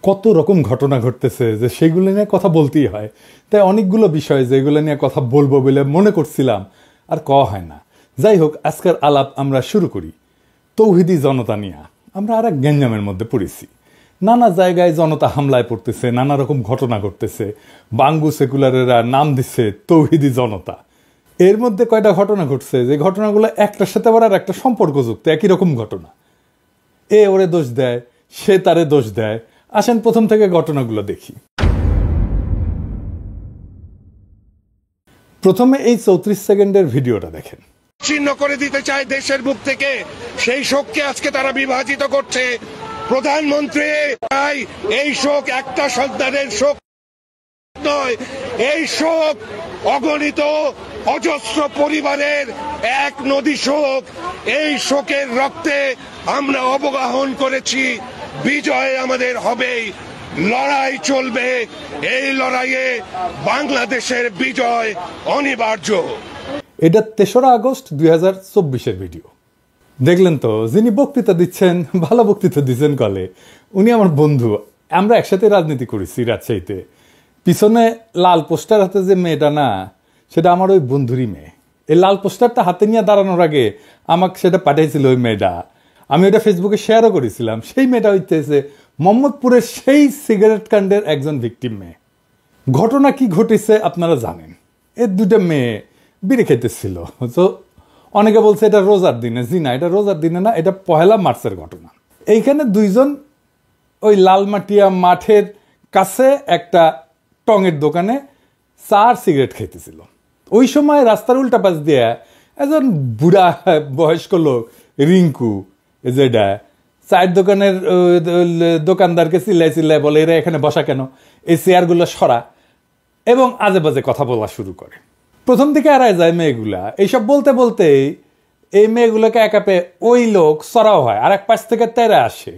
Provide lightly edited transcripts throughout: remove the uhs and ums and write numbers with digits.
কত রকম ঘটনা ঘটতেছে যে সেগুলো নিয়ে কথা বলতেই হয়। তাই অনেকগুলো বিষয় যেগুলো নিয়ে কথা বলবো বলে মনে করছিলাম আর কওয়া হয় না। যাই হোক, আজকের আলাপ আমরা শুরু করি তৌহিদি জনতা নিয়ে। আমরা আর এক গ্যাঞ্জামের মধ্যে পড়েছি। নানা জায়গায় জনতা হামলায় পড়তেছে, নানা রকম ঘটনা ঘটতেছে। বাঙ্গু সেকুলারেরা নাম দিচ্ছে তৌহিদি জনতা। এর মধ্যে কয়টা ঘটনা ঘটছে যে ঘটনাগুলো একটার সাথে আবার আর একটা সম্পর্কযুক্ত, একই রকম ঘটনা। এ ওরে দোষ দেয়, সে তারে দোষ দেয়। আসেন প্রথম থেকে ঘটনাগুলো দেখি। প্রথমে এই 34 সেকেন্ডের ভিডিওটা দেখেন। ছিন্ন করে দিতে চায় দেশের বুক থেকে, সেই শোককে আজকে তারা বিভাজিত করছে। প্রধানমন্ত্রী এই শোক একটা সন্তানের শোক নয়, এই শোক অগণিত অজস্র পরিবারের এক নদী শোক। এই শোকের রক্তে আমরা অবগাহন করেছি, বিজয় আমাদের হবেই, লড়াই চলবে। এই লড়াইয়ে বাংলাদেশের বিজয় অনিবার্য। এটা 3রা আগস্ট 2024-এর ভিডিও। দেখলেন তো, যিনি বক্তৃতা দিচ্ছেন, ভালো বক্তৃতা দিচ্ছেন কলে, উনি আমার বন্ধু। আমরা একসাথে রাজনীতি করেছি রাজশাহীতে। পিছনে লাল পোস্টার হাতে যে মেয়েটা না, সেটা আমার ওই বন্ধুরই মেয়ে। এই লাল পোস্টারটা হাতে নিয়ে দাঁড়ানোর আগে আমাকে সেটা পাঠিয়েছিল ওই মেয়েটা। আমি ওটা ফেসবুকে শেয়ারও করেছিলাম। সেই মেয়েটা হইতেছে মোহাম্মদপুরের সেই সিগারেট কাণ্ডের একজন ভিকটিম মেয়ে। ঘটনা কি ঘটেছে আপনারা জানেন। এর দুটো মেয়ে বিড়ি খেতেছিল। তো অনেকে বলছে এটা রোজার দিনে। জি না, এটা রোজার দিনে না, এটা 1 মার্চের ঘটনা। এইখানে দুইজন ওই লালমাটিয়া মাঠের কাছে একটা টঙের দোকানে চা আর সিগারেট খেতেছিল। ওই সময় রাস্তার উল্টা পাশ দিয়ে একজন বুড়া বয়স্ক লোক রিঙ্কু, যেটা চায়ের দোকানের দোকানদারকে চিল্লাই চিল্লাই বলে, এরা এখানে বসা কেন, এই চেয়ারগুলো সরা, এবং আজে বাজে কথা বলা শুরু করে। প্রথম দিকে এড়ায় যায় মেয়েগুলা। এইসব বলতে বলতেই এই মেয়েগুলোকে একা পেয়ে ওই লোক সরাও হয়, আর এক পাশ থেকে তেরে আসে।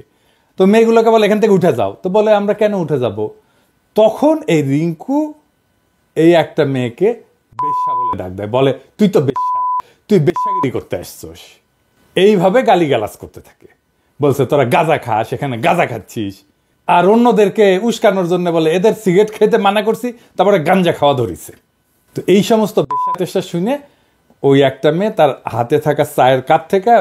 তো মেয়েগুলোকে বলে এখান থেকে উঠে যাও। তো বলে আমরা কেন উঠে যাব? তখন এই রিঙ্কু এই একটা মেয়েকে বেশ্যা বলে ডাক দেয়, বলে তুই তো বেশ্যা, তুই বেশ্যাগিরি করতে আসছস। এইভাবে গালিগালাজ করতে থাকে। বলছে তোরা গাঁজা খাস, এখানে গাঁজা খাচ্ছিস। আর অন্যদেরকে উস্কানোর জন্য বলে এদের সিগারেট খেতে মানা করছি, তারপরে গাঞ্জা খাওয়া ধরিছে। তো এই সমস্ত বেশ্যা টেশ্যা শুনে ওই একটা মেয়ে তার হাতে থাকা চায়ের কাপ থেকে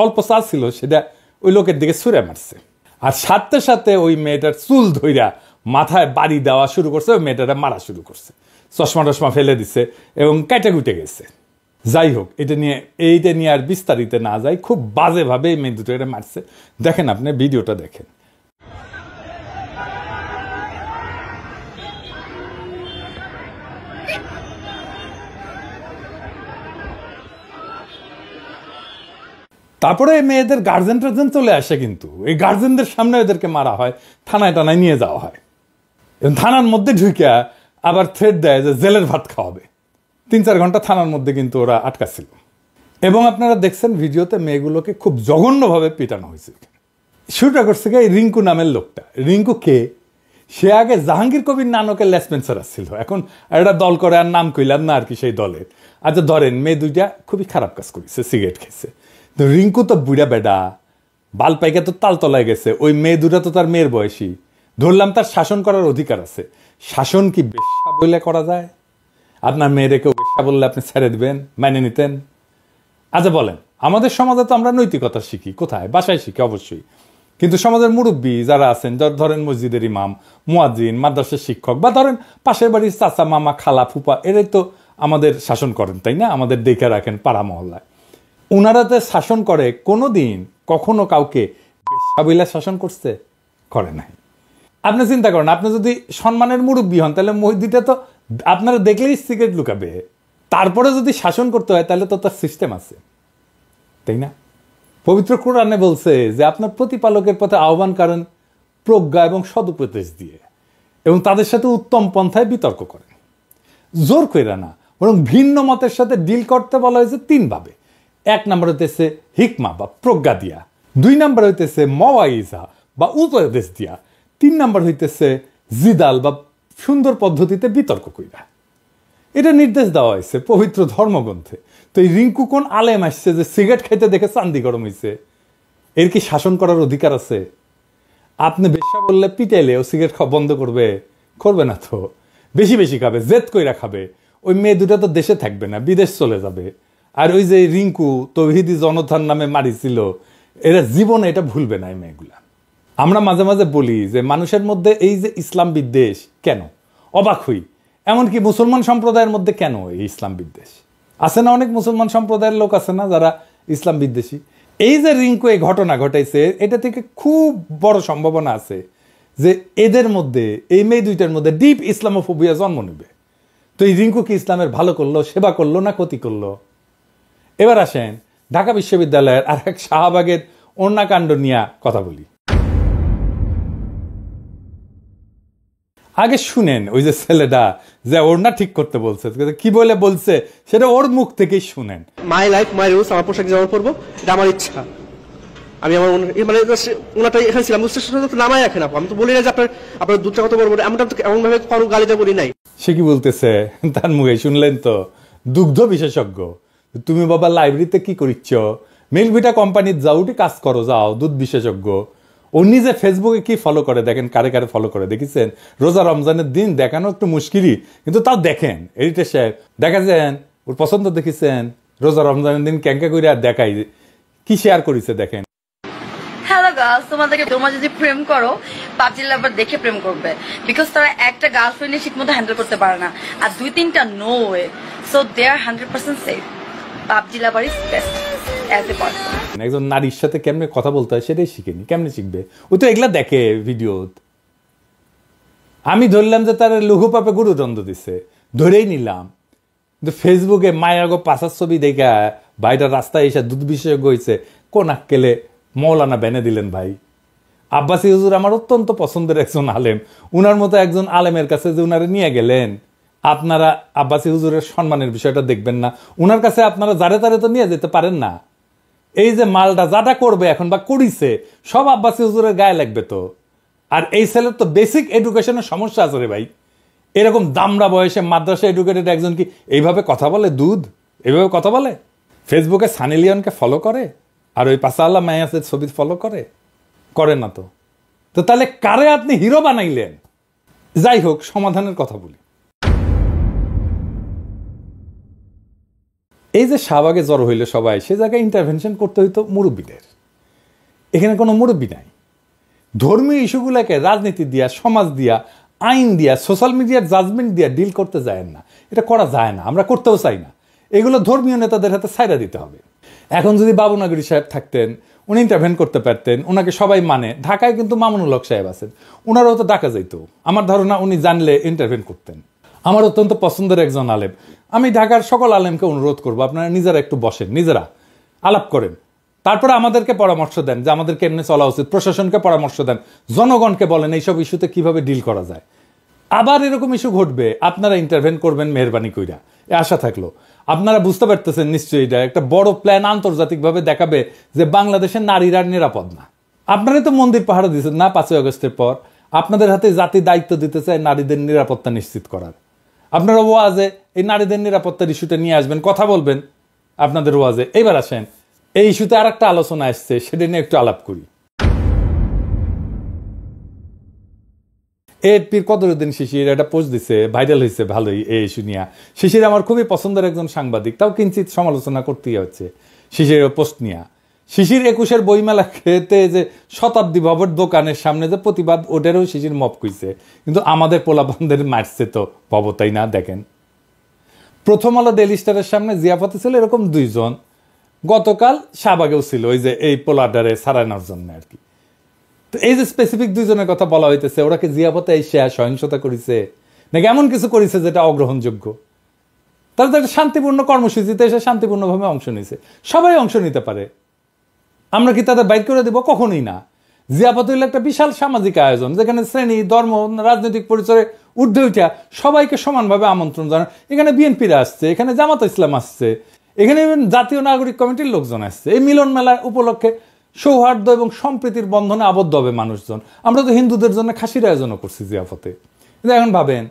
অল্প চা ছিল, সেটা ওই লোকের দিকে ছুঁড়ে মারছে। আর সাথে সাথে ওই মেয়েটার চুল ধইরা মাথায় বাড়ি দেওয়া শুরু করছে। ওই মেয়েটারা মারা শুরু করছে, চশমা টশমা ফেলে দিছে এবং কেটে কুটে গেছে। যাই হোক, এইটা নিয়ে আর বিস্তারিত না যাই, খুব বাজেভাবে এই মেয়ে দুটো এটা মারছে। দেখেন, আপনি ভিডিওটা দেখেন। তারপরে মেয়েদের গার্জেন টার্জেন চলে আসে, কিন্তু এই গার্জেনদের সামনে এদেরকে মারা হয়, থানায় টানায় নিয়ে যাওয়া হয়। এবং থানার মধ্যে ঢুকিয়া আবার থ্রেট দেয় যে জেলের ভাত খাওয়াবে। 3-4 ঘন্টা থানার মধ্যে কিন্তু ওরা আটকা ছিল। এবং আপনারা দেখছেন ভিডিওতে মেয়েগুলোকে খুব জঘন্যভাবে পিটানো হয়েছে। শুরুটা করছে এই রিঙ্কু নামের লোকটা। রিঙ্কু কে? সে আগে জাহাঙ্গীর কবির নানকের লেসপেন্সার ছিল। এখন একটা দল করে, আর নাম কইলাম না আর কি সেই দলের। আচ্ছা ধরেন, মেয়ে দুইটা খুবই খারাপ কাজ করেছে, সিগারেট খেয়েছে। তো রিঙ্কু তো বুড়া বেডা, বাল পাইকা তো তালতলায় গেছে। ওই মেয়ে দুটা তো তার মেয়ের বয়সী। ধরলাম তার শাসন করার অধিকার আছে। শাসন কি বেশ্যা বলে করা যায়? আপনার মেয়েরে কেউ বেশ্যা বললে আপনি ছেড়ে দিবেন, মেনে নিতেন? আচ্ছা বলেন, আমাদের সমাজে তো আমরা নৈতিকতা শিখি কোথায়? বাসায় শিখি অবশ্যই। কিন্তু সমাজের মুরব্বী যারা আছেন, ধরেন মসজিদের ইমাম, মুয়াজ্জিন, মাদ্রাসার শিক্ষক, বা ধরেন পাশের বাড়ির চাচা, মামা, খালা, ফুপা, এরাই তো আমাদের শাসন করেন, তাই না? আমাদের দেখে রাখেন পাড়া মহল্লায়। উনারাতে শাসন করে, কোনোদিন কখনো কাউকে বেশ্যা বইলা শাসন করছে? করে নাই। আপনি চিন্তা করেন, আপনি যদি সম্মানের মুরব্বী হন, তাহলে মসজিদে তো আপনারা দেখলেই সিগারেট লুকাবে। তারপরে যদি শাসন করতে হয়, তাহলে তো তার সিস্টেম আছে, তাই না? পবিত্র কোরআনে বলছে যে আপনার প্রতিপালকের পথে আহ্বান করেন প্রজ্ঞা এবং সদুপদেশ দিয়ে, এবং তাদের সাথে উত্তম পন্থায় বিতর্ক করেন। জোর কইরা না, বরং ভিন্ন মতের সাথে ডিল করতে বলা হয়েছে 3 ভাবে। 1 নম্বর হইতেছে হিকমা বা প্রজ্ঞা দিয়া, 2 নম্বর হইতেছে মওয়াইজা বা উপদেশ দিয়া, 3 নম্বর হইতেছে জিদাল বা সুন্দর পদ্ধতিতে বিতর্ক কইরা। এটা নির্দেশ দেওয়া হয়েছে পবিত্র ধর্মগ্রন্থে। তো এই রিঙ্কু কোন আলেম আসছে যে সিগারেট খাইতে দেখে চান্দি গরম হয়েছে? এর কি শাসন করার অধিকার আছে? আপনি বেশি সমস্যা বললে পিটাইলে ও সিগারেট খাওয়া বন্ধ করবে? করবে না তো, বেশি বেশি খাবে, জেদ কইরা খাবে। ওই মেয়ে দুটা তো দেশে থাকবে না, বিদেশ চলে যাবে। আর ওই যে রিঙ্কু তৌহিদি জনতার নামে মারিছিল, এরা জীবনে এটা ভুলবে না এই মেয়েগুলা। আমরা মাঝে মাঝে বলি যে মানুষের মধ্যে এই যে ইসলাম বিদ্বেষ কেন, অবাক হই। এমনকি মুসলমান সম্প্রদায়ের মধ্যে কেন এই ইসলাম বিদ্বেষ আছে না? অনেক মুসলমান সম্প্রদায়ের লোক আছে না যারা ইসলাম বিদ্বেষী। এই যে রিঙ্কু এই ঘটনা ঘটাইছে, এটা থেকে খুব বড় সম্ভাবনা আছে যে এদের মধ্যে, এই মেয়ে দুইটার মধ্যে ডিপ ইসলামোফোবিয়া জন্ম নেবে। তো এই রিঙ্কু কি ইসলামের ভালো করলো, সেবা করলো না ক্ষতি করলো? এবার আসেন ঢাকা বিশ্ববিদ্যালয়ের আর এক শাহবাগের অন্যাকাণ্ড নিয়ে কথা বলি। আগে শুনেন ওই যে ছেলেটা যে ওড়না ঠিক করতে বলছে, কি বলে বলছে সেটা ওর মুখ থেকেই শুনেন। মাই লাইফ মাই রুলস, আমার পোশাক যেমন পরবো এটা আমার ইচ্ছা। আমি আমার মানে ওনাটা এখানে ছিলাম, নামাই রাখেন আপু। আমি তো বলি না যে আপনার দুধটা কত বড়, এমনটা তো এমন ভাবে কোনো গালিটা বলি নাই। সে কি বলতেছে তার মুখে শুনলেন তো, দুগ্ধ বিশেষজ্ঞ। তুমি বাবা লাইব্রেরিতে কি করিচ্ছ? মিল্কভিটা কোম্পানির যাওটি কাজ করো, যাও, দুধ বিশেষজ্ঞ। ও নিজে ফেসবুকে কি ফলো করে দেখেন, কারে কারে ফলো করে দেখেছেন? রোজা রমজানের দিন দেখানো একটু মুশকিলই, কিন্তু তাও দেখেন। এডিটর সাহেব দেখাছেন, ওর পছন্দ দেখেছেন? রোজা রমজানের দিন ক্যাঙ্কা করে আর দেখাই কি শেয়ার করেছে দেখেন। হ্যালো গার্লস, তোমরা যদি প্রেম করো পাবজি লাভার দেখে প্রেম করবে, বিকজ তারা একটা গার্লফ্রেন্ডে ঠিক মতো হ্যান্ডেল করতে পারে না, আর 2-3টা no way, so they are 100% safe. PUBG lover is best as a person. একজন নারীর সাথে কেমনে কথা বলতে হয় সেটাই শিখেনি, কেমনে শিখবে? ও তো এগুলা দেখে ভিডিও। আমি ধরলাম যে তার লঘু পাপে গুরুদণ্ড দিছে, ধরেই নিলাম। কিন্তু ফেসবুকে মায়াগো পাশার ছবি দেখা ভাইটার রাস্তায় এসে দুধ বিশেষজ্ঞ হয়েছে, কোন আক্কেলে মৌলানা বেনে দিলেন ভাই। আব্বাসী হুজুর আমার অত্যন্ত পছন্দের একজন আলেম, উনার মতো একজন আলেমের কাছে যে উনারে নিয়ে গেলেন, আপনারা আব্বাসী হুজুরের সম্মানের বিষয়টা দেখবেন না? উনার কাছে আপনারা যারে তারে তো নিয়ে যেতে পারেন না। এই যে মালটা যাটা করবে এখন বা করিছে, সব আব্বাসী হুজুরের গায়ে লাগবে তো। আর এই ছেলের তো বেসিক এডুকেশনের সমস্যা আছে রে ভাই। এরকম দামড়া বয়সে মাদ্রাসা এডুকেটেড একজন কি এইভাবে কথা বলে? দুধ এইভাবে কথা বলে? ফেসবুকে সানি লিওনকে ফলো করে আর ওই পাশাল্লা মায়াসের ছবি ফলো করে না তো। তো তাহলে কারে আপনি হিরো বানাইলেন? যাই হোক, সমাধানের কথা বলি। এই যে শাহবাগে জড়ো হইলে সবাই, সে জায়গায় ইন্টারভেনশন করতে হইতো মুরব্বীদের। এখানে কোনো মুরব্বী নাই। ধর্মীয় ইস্যুগুলোকে রাজনীতি দিয়া, সমাজ দিয়া, আইন দিয়া, সোশ্যাল মিডিয়ার জাজমেন্ট দিয়া ডিল করতে যায় না। এটা করা যায় না, আমরা করতেও চাই না। এগুলো ধর্মীয় নেতাদের হাতে ছাইড়া দিতে হবে। এখন যদি বাবুনগরী সাহেব থাকতেন, উনি ইন্টারভেন করতে পারতেন, ওনাকে সবাই মানে। ঢাকায় কিন্তু মামুনুল হক সাহেব আছেন, ওনারাও তো ডাকা যাইত। আমার ধারণা উনি জানলে ইন্টারভেন করতেন। আমার অত্যন্ত পছন্দের একজন আলেম। আমি ঢাকার সকল আলেমকে অনুরোধ করবো, আপনারা নিজেরা একটু বসেন, নিজেরা আলাপ করেন, তারপরে আমাদেরকে পরামর্শ দেন যে আমাদের কেমনে চলা উচিত। প্রশাসনকে পরামর্শ দেন, জনগণকে বলেন এইসব ইস্যুতে কিভাবে ডিল করা যায়। আবার এরকম ইস্যু ঘটবে, আপনারা ইন্টারভেন করবেন মেহরবানি কইরা, এ আশা থাকলো। আপনারা বুঝতে পারতেছেন নিশ্চয়ই এটা একটা বড় প্ল্যান, আন্তর্জাতিকভাবে দেখাবে যে বাংলাদেশের নারীরা নিরাপদ না। আপনারাই তো মন্দির পাহারা দিচ্ছেন না 5ই আগস্টের পর? আপনাদের হাতে জাতি দায়িত্ব দিতে চায় নারীদের নিরাপত্তা নিশ্চিত করার। আপনারা ওয়াজে এই নারীদের নিরাপত্তার ইস্যুটা নিয়ে আসবেন, কথা বলবেন আপনাদের ওয়াজে। এইবার আসেন এই ইস্যুতে আর একটা আলোচনা আসছে, সেটা নিয়ে একটু আলাপ করি। এপির কদরুদ্দিন শিশির একটা পোস্ট দিছে, ভাইরাল হয়েছে ভালোই এই ইস্যু নিয়ে। শিশির আমার খুবই পছন্দের একজন সাংবাদিক, তাও কিঞ্চিত সমালোচনা করতেই হচ্ছে শিশিরের পোস্ট নিয়ে। শিশির 21-এর বইমেলা খেতে যে শতাব্দী ভবন দোকানের সামনে যে প্রতিবাদ, ওটারও শিশির মপ কইছে, কিন্তু আমাদের পোলাপানদের মারছে তো ভবতাই না। দেখেন, প্রথম আলো ডেইলি স্টারের সামনে জিয়াফতে ছিল এরকম 2 জন, গতকাল শাহবাগেও ছিল ওই যে এই পোলাডারে সারানোর জন্য আর কি। তো এই যে স্পেসিফিক 2 জনের কথা বলা হইতেছে, ওরা কি জিয়াফতে এসে সহিংসতা করেছে নাকি এমন কিছু করেছে যেটা অগ্রহণযোগ্য? তারা তো একটা শান্তিপূর্ণ কর্মসূচিতে এসে শান্তিপূর্ণভাবে অংশ নিয়েছে, সবাই অংশ নিতে পারে। আমরা কি তাদের বাইর করে দেব? কখনোই না। জিয়াফত হইল একটা বিশাল সামাজিক আয়োজন, যেখানে শ্রেণী, ধর্ম, রাজনৈতিক পরিচয়ে ঊর্ধ্বে উঠা সবাইকে সমানভাবে আমন্ত্রণ জানান। এখানে বিএনপিরা আসছে, এখানে জামাত ইসলাম আসছে, এখানে জাতীয় নাগরিক কমিটির লোকজন আসছে। এই মিলন মেলা উপলক্ষে সৌহার্দ্য এবং সম্প্রীতির বন্ধনে আবদ্ধ হবে মানুষজন। আমরা তো হিন্দুদের জন্য খাসির আয়োজনও করছি জিয়াফতে। কিন্তু এখন ভাবেন,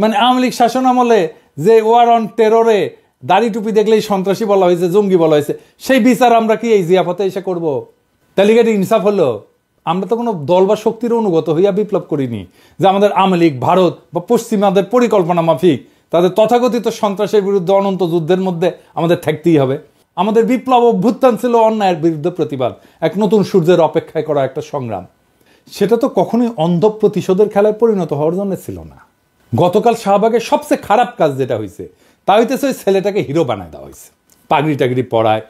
মানে আওয়ামী লীগ শাসন আমলে যে ওয়ার অন টেররে দাড়ি টুপি দেখলেই সন্ত্রাসী বলা হয়েছে, জঙ্গি বলা হয়েছে, সেই বিচার আমরা কি এই জিয়াফতে এসে করবো? তাহলে এটা ইনসাফ হলো? আমরা তো কোনো দল বা শক্তির অনুগত হইয়া বিপ্লব করিনি যে আমাদের আওয়ামী লীগ, ভারত বা পশ্চিমাদের পরিকল্পনা মাফিক তাদের তথাকথিত সন্ত্রাসের বিরুদ্ধে অনন্ত যুদ্ধের মধ্যে আমাদের থাকতেই হবে। আমাদের বিপ্লব অভ্যুত্থান ছিল অন্যায়ের বিরুদ্ধে প্রতিবাদ, এক নতুন সূর্যের অপেক্ষায় করা একটা সংগ্রাম। সেটা তো কখনোই অন্ধ প্রতিশোধের খেলায় পরিণত হওয়ার জন্য ছিল না। গতকাল শাহবাগের সবচেয়ে খারাপ কাজ যেটা হয়েছে তা হইতেছে ওই ছেলেটাকে হিরো বানায় দেওয়া হয়েছে, পাগড়ি টাগড়ি পরায়,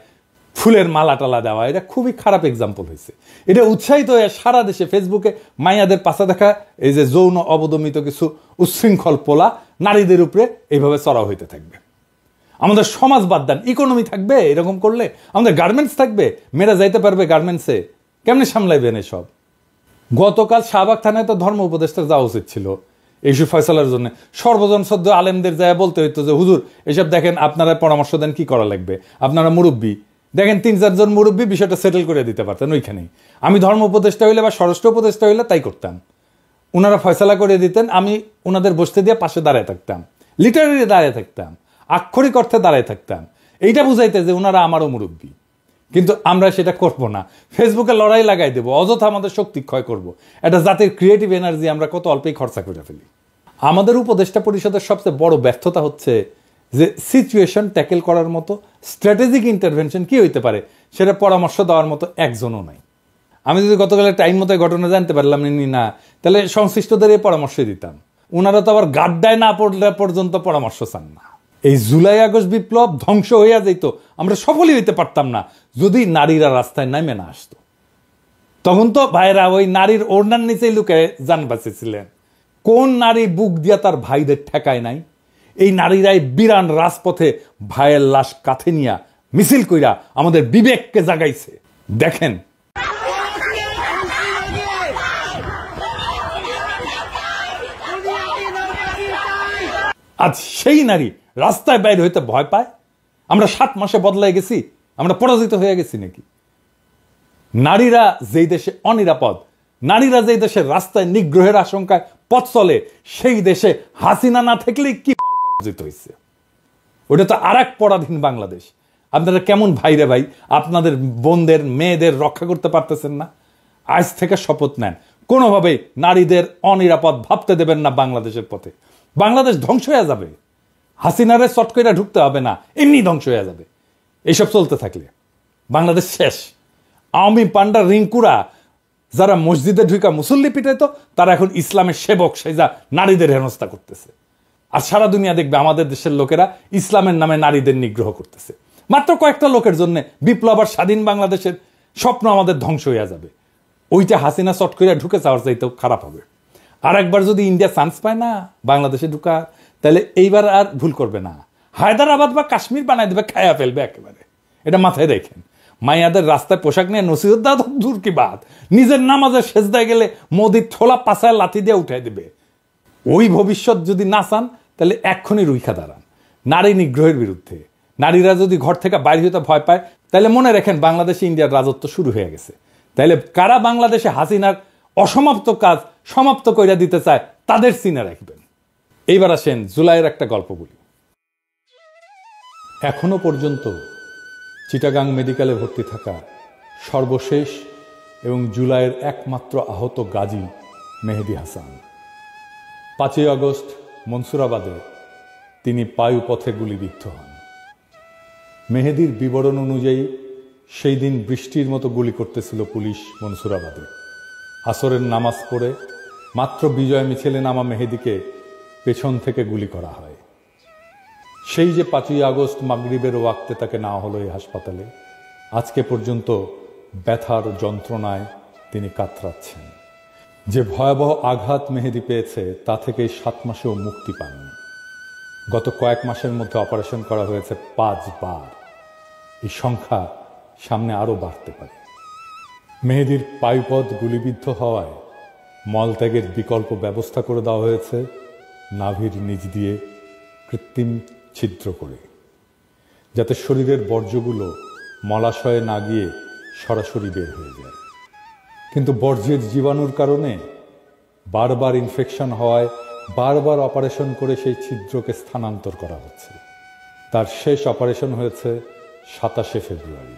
ফুলের মালা টালা দেওয়া, এটা খুবই খারাপ এক্সাম্পল হয়েছে। এটা উৎসাহিত হয়ে সারা দেশে ফেসবুকে মাইয়াদের পাশা দেখা এই যে যৌন অবদমিত কিছু উচ্ছৃঙ্খল পোলা নারীদের উপরে এইভাবে চড়াও হইতে থাকবে। আমাদের সমাজ বাদ দেন, ইকোনমি থাকবে এরকম করলে, আমাদের গার্মেন্টস থাকবে, মেয়েরা যাইতে পারবে গার্মেন্টসে, কেমনে সামলাইবেন এসব? গতকাল শাহবাগ থানায় তো ধর্ম উপদেষ্টা যাওয়া উচিত ছিল এইসব ফয়সালার জন্য। সর্বজন সদ্য আলেমদের যায় বলতে হইতো যে হুজুর এসব দেখেন, আপনারা পরামর্শ দেন কি করা লাগবে, আপনারা মুরব্বী দেখেন, 3-4 জন মুরব্বী বিষয়টা সেটেল করে দিতে পারতেন ওইখানেই। আমি ধর্ম উপদেষ্টা হইলে বা স্বরাষ্ট্র উপদেষ্টা হইলে তাই করতাম, ওনারা ফয়সালা করে দিতেন, আমি ওনাদের বসতে দিয়ে পাশে দাঁড়ায় থাকতাম, লিটারারি দাঁড়ায় থাকতাম, আক্ষরিক অর্থে দাঁড়ায় থাকতাম, এইটা বুঝাইতে যে ওনারা আমারও মুরব্বী। কিন্তু আমরা সেটা করব না, ফেসবুকে লড়াই লাগাই দেবো, অযথা আমাদের শক্তি ক্ষয় করব। একটা জাতির ক্রিয়েটিভ এনার্জি আমরা কত অল্পেই খরচা করে ফেলি। আমাদের উপদেষ্টা পরিষদের সবচেয়ে বড় ব্যর্থতা হচ্ছে যে সিচুয়েশন ট্যাকেল করার মতো স্ট্র্যাটেজিক ইন্টারভেনশন কি হইতে পারে সেটা পরামর্শ দেওয়ার মতো একজনও নাই। আমি যদি গতকালের টাইম মতো ঘটনা জানতে পারলাম না, তাহলে সংশ্লিষ্টদের এই পরামর্শ দিতাম। ওনারা তো আবার গাড্ডায় না পড়লে পর্যন্ত পরামর্শ চান না। এই জুলাই আগস্ট বিপ্লব ধ্বংস হইয়া যেত, আমরা সফলই হইতে পারতাম না যদি নারীরা রাস্তায় নামে না আসতো। তখন তো ভাইরা ওই নারীর ওড়নার নিচেই লুকে যান বাঁচেছিলেন। কোন নারী বুক দিয়া তার ভাইদের ঠেকায় নাই? এই নারীরাই বিরান রাজপথে ভাইয়ের লাশ কাঁধে নিয়া মিছিল কইরা আমাদের বিবেককে জাগাইছে। দেখেন আজ সেই নারী রাস্তায় বাইরে হইতে ভয় পায়। আমরা 7 মাসে বদলাই গেছি, আমরা পরাজিত হয়ে গেছি নাকি? নারীরা যেই দেশে অনিরাপদ, নারীরা যেই দেশে রাস্তায় নিগ্রহের আশঙ্কায় পথ চলে, সেই দেশে হাসিনা না থাকলেই কি অর্জিত হয়েছে? ওটা তো আর এক পরাধীন বাংলাদেশ। আপনারা কেমন ভাইরে ভাই, আপনাদের বোনদের মেয়েদের রক্ষা করতে পারতেছেন না? আজ থেকে শপথ নেন, কোনোভাবেই নারীদের অনিরাপদ ভাবতে দেবেন না বাংলাদেশের পথে। বাংলাদেশ ধ্বংস হয়ে যাবে, হাসিনারে চট কইরা ঢুকতে হবে না, এমনি ধ্বংস হয়ে যাবে। এইসব চলতে থাকলে বাংলাদেশ শেষ। আওয়ামী পান্ডা রিঙ্কুরা যারা মসজিদে ঢুকা মুসল্লি পিটাইতো, তারা এখন ইসলামের সেবক সেজা নারীদের হেনস্থা করতেছে। আর সারা দুনিয়া দেখবে আমাদের দেশের লোকেরা ইসলামের নামে নারীদের নিগ্রহ করতেছে। মাত্র কয়েকটা লোকের জন্য বিপ্লব আর স্বাধীন বাংলাদেশের স্বপ্ন আমাদের ধ্বংস হয়ে যাবে। ওইটা হাসিনা চট করে ঢুকে যাওয়ার চাইতেও খারাপ হবে। আর একবার যদি ইন্ডিয়া চান্স পায় না বাংলাদেশে ঢুকা, তাহলে এইবার আর ভুল করবে না, হায়দ্রাবাদ বা কাশ্মীর বানায় দেবে, খায়া ফেলবে একেবারে। এটা মাথায় রেখেন। মাইয়াদের রাস্তায় পোশাক নিয়ে নসিহত দাও দূর কি বাদ, নিজের নামাজের সেজদায় গেলে মোদির ঠোলা পাছায় লাথি দিয়ে উঠাই দেবে। ওই ভবিষ্যৎ যদি না চান তাহলে এক্ষুনি রুইখা দাঁড়ান নারী নিগ্রহের বিরুদ্ধে। নারীরা যদি ঘর থেকে বাইরে হতে ভয় পায়, তাহলে মনে রাখেন বাংলাদেশে ইন্ডিয়ার রাজত্ব শুরু হয়ে গেছে। তাহলে কারা বাংলাদেশে হাসিনার অসমাপ্ত কাজ সমাপ্ত কইরা দিতে চায় তাদের চিনে রাখবেন। এইবার আসেন জুলাইয়ের একটা গল্প বলি। এখনো পর্যন্ত চিটাগাং মেডিকেলে ভর্তি থাকা সর্বশেষ এবং জুলাইয়ের একমাত্র আহত গাজী মেহেদী হাসান। 5 আগস্ট মনসুরাবাদে তিনি পায়ুপথে গুলিবিদ্ধ হন। মেহেদীর বিবরণ অনুযায়ী সেই দিন বৃষ্টির মতো গুলি করতেছিল পুলিশ মনসুরাবাদে। আসরের নামাজ পড়ে মাত্র বিজয় মিছিলে নামা মেহেদীকে পেছন থেকে গুলি করা হয়। সেই যে 5 আগস্ট মাগরিবের ওয়াক্তে তাকে নেওয়া হলো এই হাসপাতালে, আজকে পর্যন্ত ব্যথার যন্ত্রণায় তিনি কাতরাচ্ছেন। যে ভয়াবহ আঘাত মেহেদী পেয়েছে তা থেকে 7 মাসেও মুক্তি পাননি। গত কয়েক মাসের মধ্যে অপারেশন করা হয়েছে 5 বার। এই সংখ্যা সামনে আরও বাড়তে পারে। মেহেদীর পায়ুপথ গুলিবিদ্ধ হওয়ায় মলত্যাগের বিকল্প ব্যবস্থা করে দেওয়া হয়েছে নাভির নিচ দিয়ে কৃত্রিম ছিদ্র করে, যাতে শরীরের বর্জ্যগুলো মলাশয়ে না গিয়ে সরাসরি বের হয়ে যায়। কিন্তু বর্জ্যের জীবাণুর কারণে বারবার ইনফেকশন হওয়ায় বারবার অপারেশন করে সেই ছিদ্রকে স্থানান্তর করা হচ্ছে। তার শেষ অপারেশন হয়েছে 27 ফেব্রুয়ারি।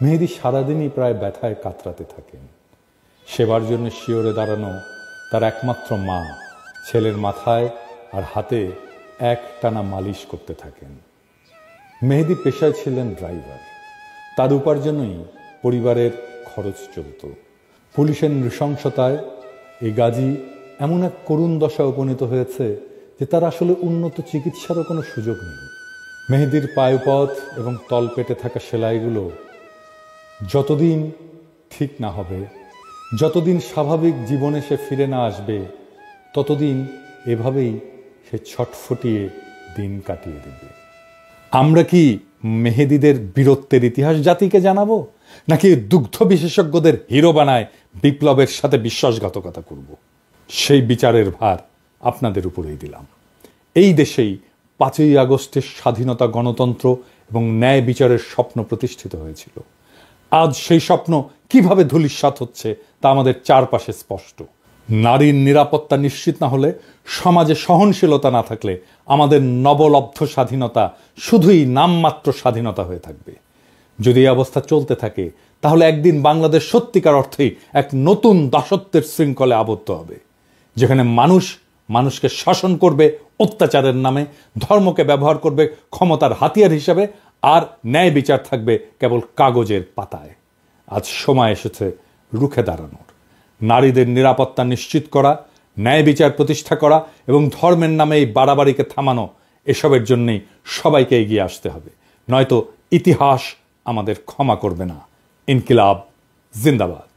মেহেদী সারাদিনই প্রায় ব্যথায় কাতরাতে থাকেন। সেবার জন্য শিওরে দাঁড়ানো তার একমাত্র মা ছেলের মাথায় আর হাতে একটানা মালিশ করতে থাকেন। মেহেদী পেশায় ছিলেন ড্রাইভার, তার উপার্জনেই পরিবারের খরচ চলত। পুলিশের নৃশংসতায় এই গাজী এমন এক করুণ দশায় উপনীত হয়েছে যে তার আসলে উন্নত চিকিৎসারও কোনো সুযোগ নেই। মেহেদীর পায়ুপথ এবং তলপেটে থাকা সেলাইগুলো যতদিন ঠিক না হবে, যতদিন স্বাভাবিক জীবনে সে ফিরে না আসবে, ততদিন এভাবেই সে ছটফটিয়ে দিন কাটিয়ে দেবে। আমরা কি মেহেদীদের বীরত্বের ইতিহাস জাতিকে জানাবো, নাকি দুগ্ধ বিশেষজ্ঞদের হিরো বানায় বিপ্লবের সাথে বিশ্বাসঘাতকতা করব? সেই বিচারের ভার আপনাদের উপরেই দিলাম। এই দেশেই 5ই আগস্টের স্বাধীনতা, গণতন্ত্র এবং ন্যায় বিচারের স্বপ্ন প্রতিষ্ঠিত হয়েছিল। আজ সেই স্বপ্ন কিভাবে ধূলিসাৎ হচ্ছে তা আমাদের চারপাশে স্পষ্ট। নারীর নিরাপত্তা নিশ্চিত না হলে, সমাজে সহনশীলতা না থাকলে আমাদের নবলব্ধ স্বাধীনতা শুধুই নামমাত্র স্বাধীনতা হয়ে থাকবে। যদি এই অবস্থা চলতে থাকে তাহলে একদিন বাংলাদেশ সত্যিকার অর্থেই এক নতুন দাসত্বের শৃঙ্খলে আবদ্ধ হবে, যেখানে মানুষ মানুষকে শাসন করবে অত্যাচারের নামে, ধর্মকে ব্যবহার করবে ক্ষমতার হাতিয়ার হিসেবে, আর ন্যায় বিচার থাকবে কেবল কাগজের পাতায়। আজ সময় এসেছে রুখে দাঁড়ানোর। নারীদের নিরাপত্তা নিশ্চিত করা, ন্যায় বিচার প্রতিষ্ঠা করা এবং ধর্মের নামে এই বাড়াবাড়িকে থামানো, এসবের জন্যই সবাইকে এগিয়ে আসতে হবে, নয়তো ইতিহাস আমাদের ক্ষমা করবে না। ইনকিলাব জিন্দাবাদ।